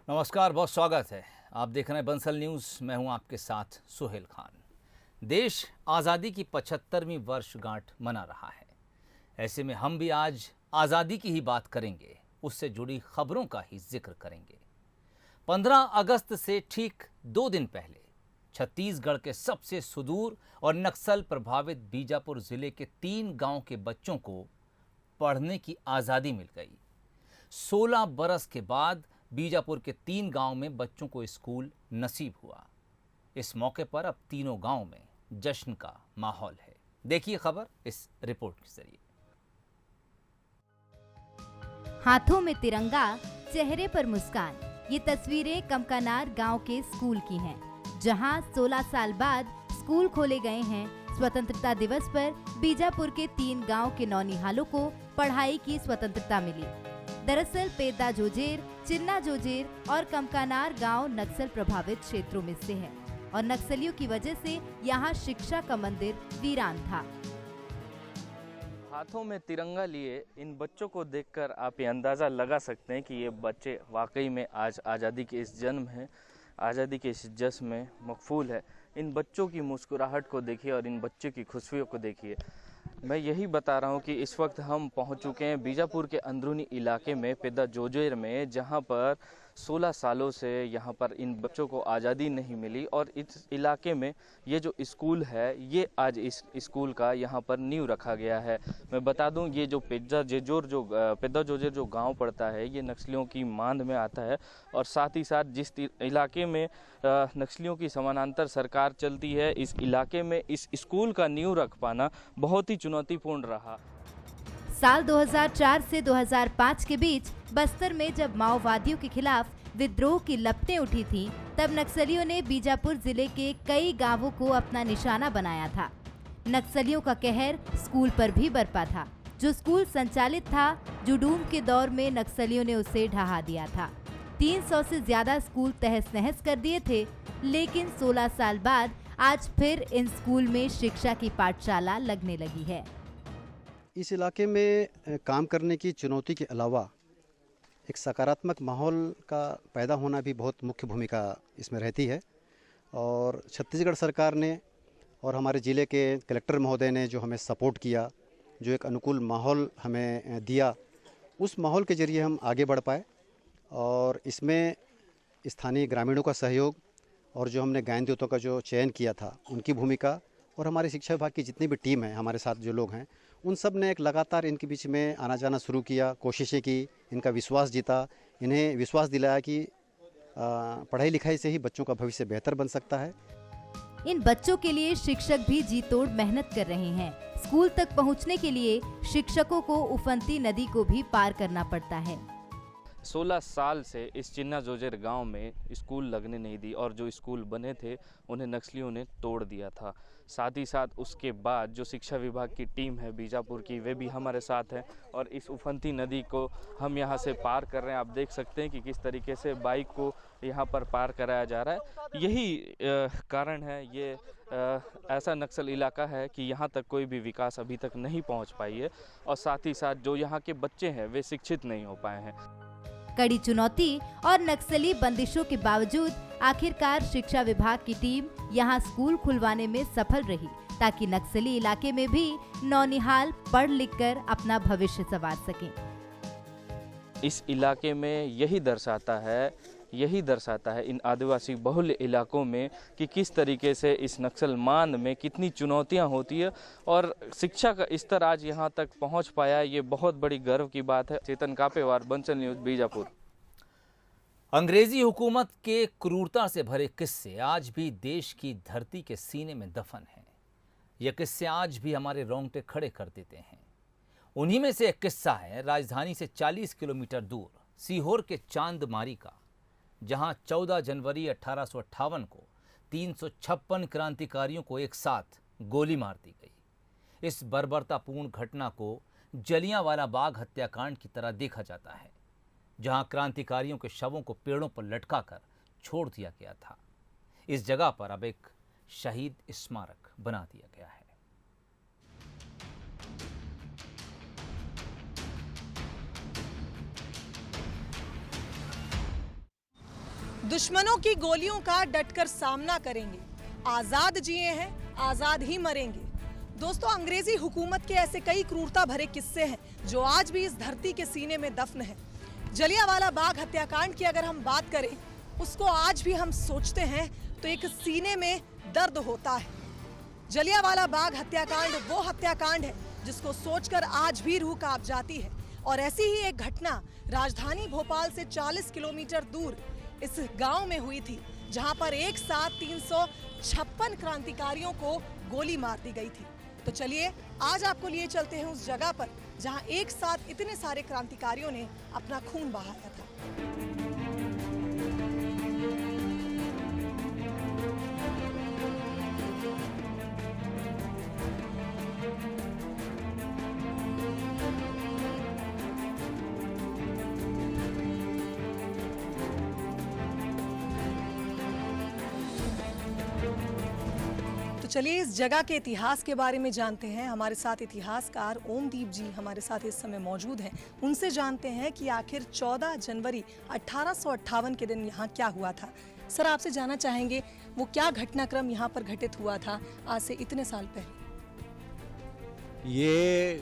नमस्कार, बहुत स्वागत है। आप देख रहे हैं बंसल न्यूज़। मैं हूं आपके साथ सुहेल खान। देश आज़ादी की 75वीं वर्षगांठ मना रहा है। ऐसे में हम भी आज आज़ादी की ही बात करेंगे, उससे जुड़ी खबरों का ही जिक्र करेंगे। 15 अगस्त से ठीक 2 दिन पहले छत्तीसगढ़ के सबसे सुदूर और नक्सल प्रभावित बीजापुर जिले के 3 गांव के बच्चों को पढ़ने की आज़ादी मिल गई। 16 बरस के बाद बीजापुर के 3 गांव में बच्चों को स्कूल नसीब हुआ। इस मौके पर अब तीनों गांव में जश्न का माहौल है। देखिए खबर इस रिपोर्ट के जरिए। हाथों में तिरंगा, चेहरे पर मुस्कान, ये तस्वीरें कमकानार गांव के स्कूल की हैं, जहां 16 साल बाद स्कूल खोले गए हैं। स्वतंत्रता दिवस पर बीजापुर के 3 गांव के नौनिहालों को पढ़ाई की स्वतंत्रता मिली। दरअसल पेदा जोजेर, चिन्ना जोजेर और कमकानार गांव नक्सल प्रभावित क्षेत्रों में से है और नक्सलियों की वजह से यहां शिक्षा का मंदिर वीरान था। हाथों में तिरंगा लिए इन बच्चों को देखकर आप ये अंदाज़ा लगा सकते हैं कि ये बच्चे वाकई में आज आज़ादी के इस जन्म है, आज़ादी के इस जश्न में मकफूल है। इन बच्चों की मुस्कुराहट को देखिए और इन बच्चों की खुशियों को देखिए। मैं यही बता रहा हूँ कि इस वक्त हम पहुँच चुके हैं बीजापुर के अंदरूनी इलाके में पेदा जोजेर में, जहाँ पर 16 सालों से यहाँ पर इन बच्चों को आज़ादी नहीं मिली और इस इलाके में ये जो स्कूल है, ये आज इस स्कूल का यहाँ पर नींव रखा गया है। मैं बता दूँ, ये जो पेदा जोजेर जो गांव पड़ता है, ये नक्सलियों की मांद में आता है और साथ ही साथ जिस इलाके में नक्सलियों की समानांतर सरकार चलती है, इस इलाके में इस स्कूल का नींव रख पाना बहुत ही चुनौतीपूर्ण रहा। साल 2004 से 2005 के बीच बस्तर में जब माओवादियों के खिलाफ विद्रोह की लपटें उठी थीं, तब नक्सलियों ने बीजापुर जिले के कई गांवों को अपना निशाना बनाया था। नक्सलियों का कहर स्कूल पर भी बरपा था। जो स्कूल संचालित था, जुडूम के दौर में नक्सलियों ने उसे ढहा दिया था। 300 से ज्यादा स्कूल तहस नहस कर दिए थे, लेकिन 16 साल बाद आज फिर इन स्कूल में शिक्षा की पाठशाला लगने लगी है। इस इलाके में काम करने की चुनौती के अलावा एक सकारात्मक माहौल का पैदा होना भी बहुत मुख्य भूमिका इसमें रहती है और छत्तीसगढ़ सरकार ने और हमारे ज़िले के कलेक्टर महोदय ने जो हमें सपोर्ट किया, जो एक अनुकूल माहौल हमें दिया, उस माहौल के ज़रिए हम आगे बढ़ पाए और इसमें स्थानीय ग्रामीणों का सहयोग और जो हमने गायन देवतों का जो चयन किया था, उनकी भूमिका और हमारे शिक्षा विभाग की जितनी भी टीम है, हमारे साथ जो लोग हैं, उन सब ने एक लगातार इनके बीच में आना जाना शुरू किया, कोशिशें की, इनका विश्वास जीता, इन्हें विश्वास दिलाया कि पढ़ाई लिखाई से ही बच्चों का भविष्य बेहतर बन सकता है। इन बच्चों के लिए शिक्षक भी जी तोड़ मेहनत कर रहे हैं। स्कूल तक पहुंचने के लिए शिक्षकों को उफनती नदी को भी पार करना पड़ता है। 16 साल से इस चिन्ना जोजेर गांव में स्कूल लगने नहीं दी और जो स्कूल बने थे उन्हें नक्सलियों ने तोड़ दिया था। साथ ही साथ उसके बाद जो शिक्षा विभाग की टीम है बीजापुर की, वे भी हमारे साथ हैं और इस उफनती नदी को हम यहां से पार कर रहे हैं। आप देख सकते हैं कि किस तरीके से बाइक को यहां पर पार कराया जा रहा है। यही कारण है, ये ऐसा नक्सल इलाका है कि यहाँ तक कोई भी विकास अभी तक नहीं पहुँच पाई है और साथ ही साथ जो यहाँ के बच्चे हैं वे शिक्षित नहीं हो पाए हैं। कड़ी चुनौती और नक्सली बंदिशों के बावजूद आखिरकार शिक्षा विभाग की टीम यहां स्कूल खुलवाने में सफल रही, ताकि नक्सली इलाके में भी नौनिहाल पढ़ लिखकर अपना भविष्य संवार सकें। इस इलाके में यही दर्शाता है इन आदिवासी बहुल इलाकों में कि किस तरीके से इस नक्सल मांद में कितनी चुनौतियां होती है और शिक्षा का स्तर आज यहां तक पहुंच पाया, ये बहुत बड़ी गर्व की बात है। चेतन कापेवार, बंसल न्यूज़, बीजापुर। अंग्रेजी हुकूमत के क्रूरता से भरे किस्से आज भी देश की धरती के सीने में दफन हैं। ये किस्से आज भी हमारे रोंगटे खड़े कर देते हैं। उन्हीं में से एक किस्सा है राजधानी से 40 किलोमीटर दूर सीहोर के चांदमारी का, जहां 14 जनवरी 1858 को 356 क्रांतिकारियों को एक साथ गोली मार दी गई। इस बर्बरतापूर्ण घटना को जलियांवाला बाग हत्याकांड की तरह देखा जाता है, जहां क्रांतिकारियों के शवों को पेड़ों पर लटकाकर छोड़ दिया गया था। इस जगह पर अब एक शहीद स्मारक बना दिया गया है। दुश्मनों की गोलियों का डटकर सामना करेंगे, आजाद जिए हैं आजाद ही मरेंगे। दोस्तों, अंग्रेजी हुकूमत के ऐसे कई क्रूरता भरे किस्से हैं जो आज भी इस धरती के सीने में दफन है। जलियांवाला बाग हत्याकांड की अगर हम बात करें, उसको आज भी हम सोचते हैं तो एक सीने में दर्द होता है। जलियांवाला बाग हत्याकांड वो हत्याकांड है जिसको सोचकर आज भी रूह कांप जाती है। और ऐसी ही एक घटना राजधानी भोपाल से 40 किलोमीटर दूर इस गांव में हुई थी, जहां पर एक साथ 356 क्रांतिकारियों को गोली मार दी गई थी। तो चलिए आज आपको लिए चलते हैं उस जगह पर जहां एक साथ इतने सारे क्रांतिकारियों ने अपना खून बहाया था। तो चलिए इस जगह के इतिहास के बारे में जानते हैं। हमारे साथ इतिहासकार ओमदीप जी हमारे साथ इस समय मौजूद हैं। उनसे जानते हैं कि आखिर 14 जनवरी 1858 के दिन यहाँ क्या हुआ था। सर, आपसे जानना चाहेंगे वो क्या घटनाक्रम यहाँ पर घटित हुआ था आज से इतने साल पहले। ये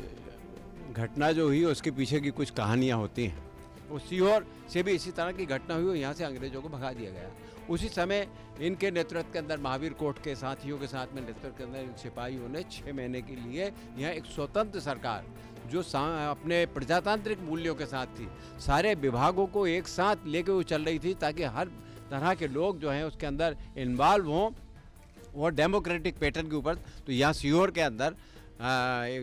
घटना जो हुई उसके पीछे की कुछ कहानियाँ होती हैं। वो सीहोर से भी इसी तरह की घटना हुई और यहाँ से अंग्रेजों को भगा दिया गया। उसी समय इनके नेतृत्व के अंदर महावीर कोट के साथियों के साथ में नेतृत्व के अंदर सिपाहियों ने 6 महीने के लिए यहाँ एक स्वतंत्र सरकार जो अपने प्रजातांत्रिक मूल्यों के साथ थी, सारे विभागों को एक साथ लेके वो चल रही थी ताकि हर तरह के लोग जो हैं उसके अंदर इन्वॉल्व हों और डेमोक्रेटिक पैटर्न के ऊपर। तो यहाँ सीहोर के अंदर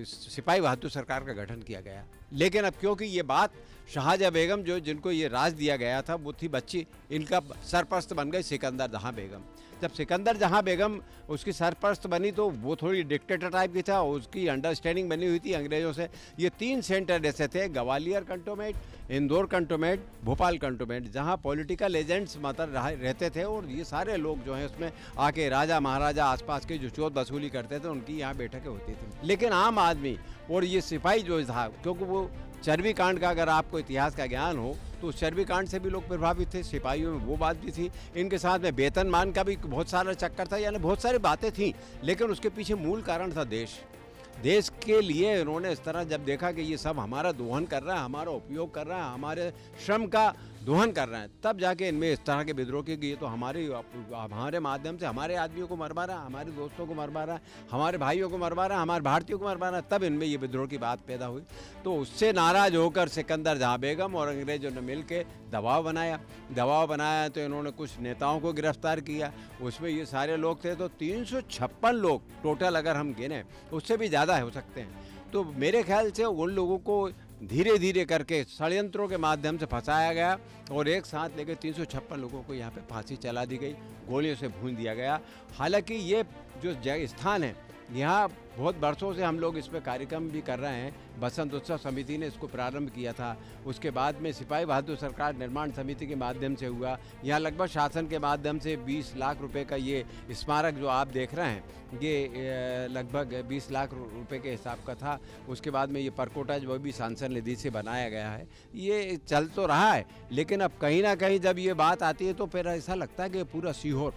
सिपाही बहादुर सरकार का गठन किया गया। लेकिन अब क्योंकि ये बात शाहजहाँ बेगम जो जिनको ये राज दिया गया था वो थी बच्ची, इनका सरपरस्त बन गई सिकंदर जहाँ बेगम। जब सिकंदर जहाँ बेगम उसकी सरपरस्त बनी तो वो थोड़ी डिक्टेटर टाइप की था, उसकी अंडरस्टैंडिंग बनी हुई थी अंग्रेज़ों से। ये 3 सेंटर ऐसे थे, ग्वालियर कंटोमेंट, इंदौर कंटोमेंट, भोपाल कंटोमेंट, जहाँ पॉलिटिकल एजेंट्स मतलब रहते थे। और ये सारे लोग जो हैं उसमें आके राजा महाराजा आसपास के जो चोट वसूली करते थे उनकी यहाँ बैठकें होती थी। लेकिन आम आदमी और ये सिपाही जो था, क्योंकि वो चर्बी कांड का अगर आपको इतिहास का ज्ञान हो तो उस चर्बी कांड से भी लोग प्रभावित थे, सिपाहियों में वो बात भी थी। इनके साथ में वेतनमान का भी बहुत सारा चक्कर था, यानी बहुत सारी बातें थीं। लेकिन उसके पीछे मूल कारण था देश के लिए इन्होंने इस तरह जब देखा कि ये सब हमारा दोहन कर रहा है, हमारा उपयोग कर रहा है, हमारे श्रम का दोहन कर रहे हैं, तब जाके इनमें इस तरह के विद्रोह की गई। तो हमारे माध्यम से हमारे आदमियों को मरवा रहा है, हमारे दोस्तों को मरवा रहा है, हमारे भाइयों को मरवा रहा है, हमारे भारतीयों को मरवा रहा है, तब इनमें ये विद्रोह की बात पैदा हुई। तो उससे नाराज होकर सिकंदर जहाँ बेगम और अंग्रेजों ने मिल के दबाव बनाया तो इन्होंने कुछ नेताओं को गिरफ्तार किया। उसमें ये सारे लोग थे, तो 356 लोग टोटल अगर हम गिने, उससे भी ज़्यादा हो सकते हैं। तो मेरे ख्याल से उन लोगों को धीरे धीरे करके षड्यंत्रों के माध्यम से फंसाया गया और एक साथ लेकर 356 लोगों को यहाँ पे फांसी चला दी गई, गोलियों से भून दिया गया। हालांकि ये जो स्थान है, यहाँ बहुत वर्षों से हम लोग इस पर कार्यक्रम भी कर रहे हैं। बसंत उत्सव समिति ने इसको प्रारंभ किया था, उसके बाद में सिपाही बहादुर सरकार निर्माण समिति के माध्यम से हुआ। यहाँ लगभग शासन के माध्यम से 20 लाख रुपए का ये स्मारक जो आप देख रहे हैं, ये लगभग 20 लाख रुपए के हिसाब का था। उसके बाद में ये परकोटा जो भी सांसद निधि से बनाया गया है, ये चल तो रहा है। लेकिन अब कहीं ना कहीं जब ये बात आती है तो फिर ऐसा लगता है कि पूरा सीहोर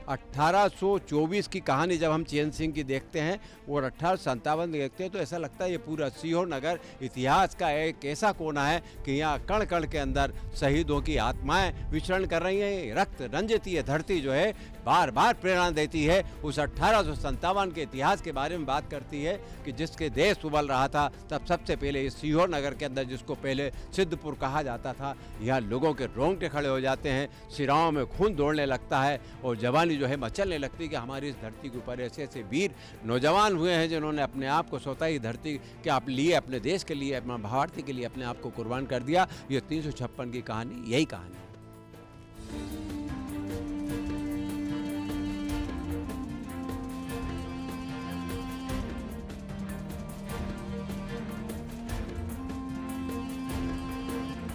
1824 की कहानी जब हम चैन सिंह की देखते हैं और 1857 देखते हैं तो ऐसा लगता है ये पूरा सीहोर नगर इतिहास का एक ऐसा कोना है कि यहाँ कण कण के अंदर शहीदों की आत्माएं विचरण कर रही हैं। रक्त रंजित ये धरती जो है बार बार प्रेरणा देती है, उस 1857 के इतिहास के बारे में बात करती है कि जिसके देश उबल रहा था तब सबसे पहले इस सीहोर नगर के अंदर, जिसको पहले सिद्धपुर कहा जाता था, यहाँ लोगों के रोंगटे खड़े हो जाते हैं, सिराओं में खून दौड़ने लगता है और जवानी जो है मचलने लगती है कि हमारी इस धरती के ऊपर ऐसे ऐसे वीर नौजवान हुए हैं जिन्होंने अपने आप को स्वतः ही धरती के लिए, अपने देश के लिए, अपना भारती के लिए अपने आप को कुर्बान कर दिया। ये 356 की कहानी यही कहानी है।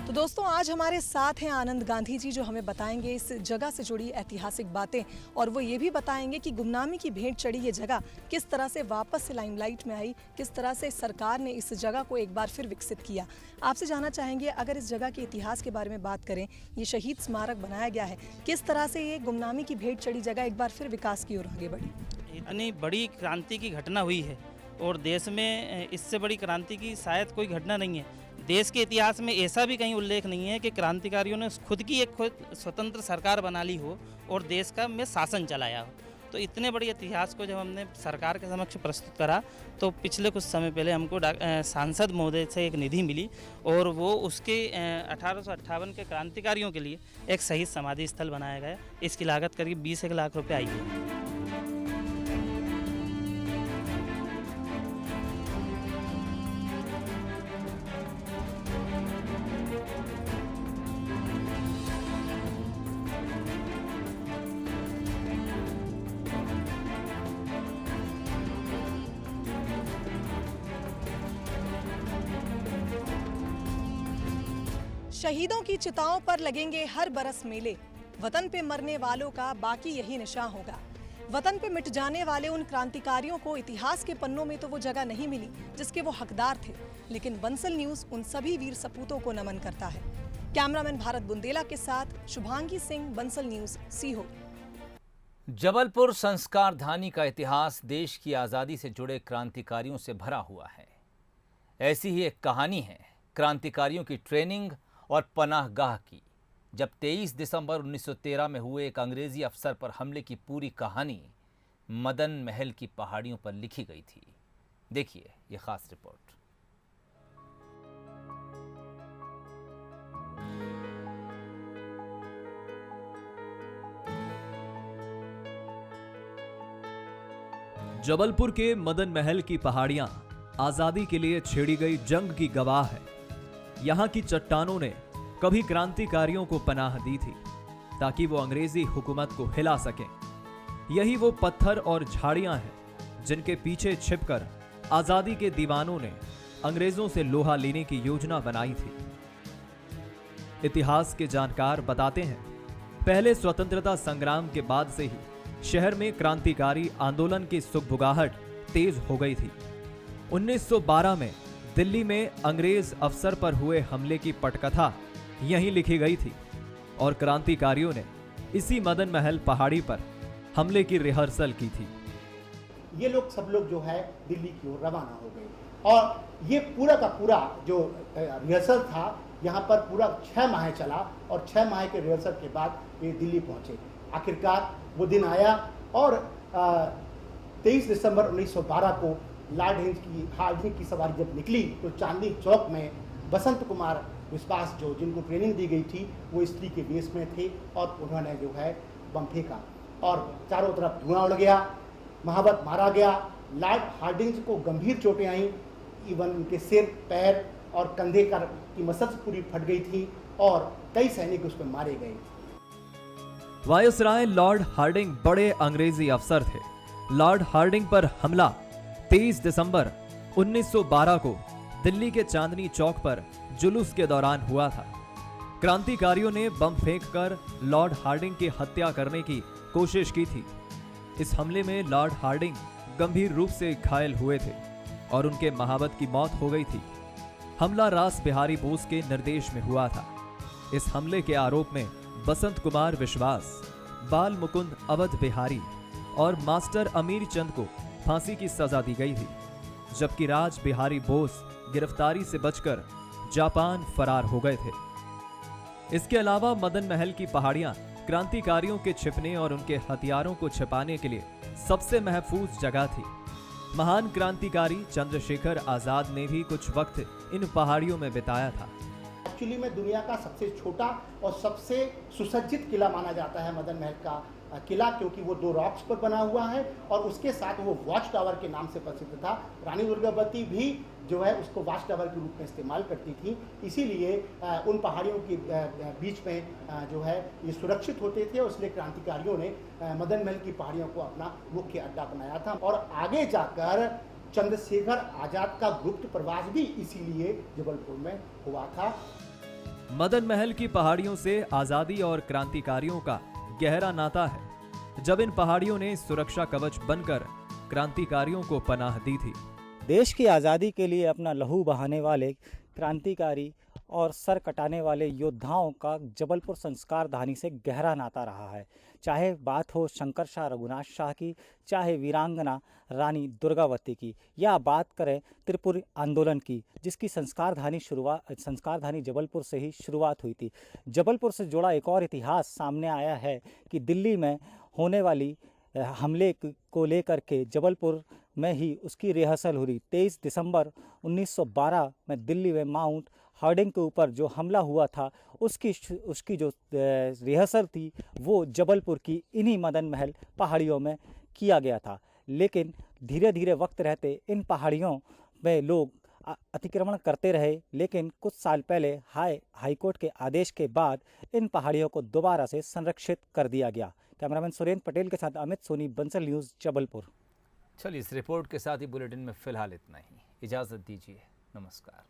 तो तो दोस्तों आज हमारे साथ हैं आनंद गांधी जी, जो हमें बताएंगे इस जगह से जुड़ी ऐतिहासिक बातें, और वो ये भी बताएंगे कि गुमनामी की भेंट चढ़ी ये जगह किस तरह से वापस से लाइमलाइट में आई, किस तरह से सरकार ने इस जगह को एक बार फिर विकसित किया। आपसे जानना चाहेंगे, अगर इस जगह के इतिहास के बारे में बात करें, ये शहीद स्मारक बनाया गया है, किस तरह से ये गुमनामी की भेंट चढ़ी जगह एक बार फिर विकास की ओर आगे बढ़ी? इतनी बड़ी क्रांति की घटना हुई है और देश में इससे बड़ी क्रांति की शायद कोई घटना नहीं है। देश के इतिहास में ऐसा भी कहीं उल्लेख नहीं है कि क्रांतिकारियों ने खुद की एक स्वतंत्र सरकार बना ली हो और देश का में शासन चलाया हो। तो इतने बड़े इतिहास को जब हमने सरकार के समक्ष प्रस्तुत करा तो पिछले कुछ समय पहले हमको सांसद महोदय से एक निधि मिली और वो उसके 1858 के क्रांतिकारियों के लिए एक शहीद समाधि स्थल बनाया गया। इसकी लागत करीब 20 लाख रुपये आई है। शहीदों की चिताओं पर लगेंगे हर बरस मेले, वतन पे मरने वालों का बाकी यही निशान होगा। वतन पे मिट जाने वाले उन क्रांतिकारियों को इतिहास के पन्नों में तो वो जगह नहीं मिली जिसके वो हकदार थे, लेकिन बंसल न्यूज उन सभी वीर सपूतों को नमन करता है। कैमरामैन भारत बुंदेला के साथ शुभांगी सिंह, बंसल न्यूज, सीहोर। जबलपुर संस्कार धानी का इतिहास देश की आज़ादी से जुड़े क्रांतिकारियों से भरा हुआ है। ऐसी ही एक कहानी है क्रांतिकारियों की ट्रेनिंग और पनाहगाह की, जब 23 दिसंबर 1913 में हुए एक अंग्रेजी अफसर पर हमले की पूरी कहानी मदन महल की पहाड़ियों पर लिखी गई थी। देखिए ये खास रिपोर्ट। जबलपुर के मदन महल की पहाड़ियां आजादी के लिए छेड़ी गई जंग की गवाह है। यहाँ की चट्टानों ने कभी क्रांतिकारियों को पनाह दी थी ताकि वो अंग्रेजी हुकूमत को हिला सकें। यही वो पत्थर और झाड़ियां हैं जिनके पीछे छिपकर आजादी के दीवानों ने अंग्रेजों से लोहा लेने की योजना बनाई थी। इतिहास के जानकार बताते हैं, पहले स्वतंत्रता संग्राम के बाद से ही शहर में क्रांतिकारी आंदोलन की सुगबुगाहट तेज हो गई थी। 1912 में दिल्ली में अंग्रेज अफसर पर हुए हमले की पटकथा यहीं लिखी गई थी और क्रांतिकारियों ने इसी मदन महल पहाड़ी पर हमले की रिहर्सल की थी। ये लोग सब लोग जो है दिल्ली की ओर रवाना हो गए और ये पूरा का पूरा जो रिहर्सल था यहाँ पर पूरा 6 माह चला और 6 माह के रिहर्सल के बाद ये दिल्ली पहुँचे। आखिरकार वो दिन आया और 23 दिसंबर 1912 को लॉर्ड हार्डिंग की सवारी जब निकली तो चांदनी चौक में बसंत कुमार विश्वास जो जिनको ट्रेनिंग दी गई थी वो स्त्री के वेश में थे और उन्होंने जो है बम फेंका और चारों तरफ धुआं उड़ गया, महावत मारा गया। लॉर्ड हार्डिंग को गंभीर चोटें आईं, इवन उनके सिर, पैर और कंधे की मसल्स पूरी फट गई थी और कई सैनिक उस पर मारे गए। वायसराय लॉर्ड हार्डिंग बड़े अंग्रेजी अफसर थे। लॉर्ड हार्डिंग पर हमला 23 दिसंबर 1912 को दिल्ली के चांदनी चौक पर जुलूस के दौरान हुआ था। क्रांतिकारियों ने बम फेंककर लॉर्ड हार्डिंग की हत्या करने की कोशिश की थी। इस हमले में लॉर्ड हार्डिंग गंभीर रूप से घायल हुए थे और उनके महावत की मौत हो गई थी। हमला रास बिहारी बोस के निर्देश में हुआ था। इस हमले के आरोप में बसंत कुमार विश्वास, बाल मुकुंद अवध बिहारी और मास्टर अमीर चंद को फांसी की सजा दी गई थी, जबकि राज बिहारी बोस गिरफ्तारी से बचकर जापान फरार हो गए थे। इसके अलावा मदन महल की पहाड़ियां क्रांतिकारियों के छिपने और उनके हथियारों को छिपाने के लिए सबसे महफूज जगह थी। महान क्रांतिकारी चंद्रशेखर आजाद ने भी कुछ वक्त इन पहाड़ियों में बिताया था। एक्चुअली में दुनिया का सबसे छोटा और सबसे सुसज्जित किला माना जाता है मदन महल का किला, क्योंकि वो 2 रॉक्स पर बना हुआ है और उसके साथ वो वॉच टावर के नाम से प्रसिद्ध था। रानी दुर्गावती भी जो है उसको वॉच टावर के रूप में इस्तेमाल करती थी, इसीलिए उन पहाड़ियों के बीच में जो है ये सुरक्षित होते थे और इसलिए क्रांतिकारियों ने मदन महल की पहाड़ियों को अपना मुख्य अड्डा बनाया था। और आगे जाकर चंद्रशेखर आजाद का गुप्त प्रवास भी इसीलिए जबलपुर में हुआ था। मदन महल की पहाड़ियों से आजादी और क्रांतिकारियों का गहरा नाता है। जब इन पहाड़ियों ने सुरक्षा कवच बनकर क्रांतिकारियों को पनाह दी थी। देश की आज़ादी के लिए अपना लहू बहाने वाले क्रांतिकारी और सर कटाने वाले योद्धाओं का जबलपुर संस्कार धानी से गहरा नाता रहा है। चाहे बात हो शंकर शाह रघुनाथ शाह की, चाहे वीरांगना रानी दुर्गावती की, या बात करें त्रिपुरी आंदोलन की, जिसकी संस्कार धानी जबलपुर से ही शुरुआत हुई थी। जबलपुर से जुड़ा एक और इतिहास सामने आया है कि दिल्ली में होने वाली हमले को लेकर के जबलपुर में ही उसकी रिहर्सल हुई। 23 दिसंबर 1912 में दिल्ली में माउंट हार्डिंग के ऊपर जो हमला हुआ था उसकी जो रिहर्सल थी वो जबलपुर की इन्हीं मदन महल पहाड़ियों में किया गया था। लेकिन धीरे धीरे वक्त रहते इन पहाड़ियों में लोग अतिक्रमण करते रहे, लेकिन कुछ साल पहले हाईकोर्ट के आदेश के बाद इन पहाड़ियों को दोबारा से संरक्षित कर दिया गया। कैमरामैन सुरेंद्र पटेल के साथ अमित सोनी, बंसल न्यूज़, जबलपुर। चलिए, इस रिपोर्ट के साथ ही बुलेटिन में फिलहाल इतना ही। इजाज़त दीजिए, नमस्कार।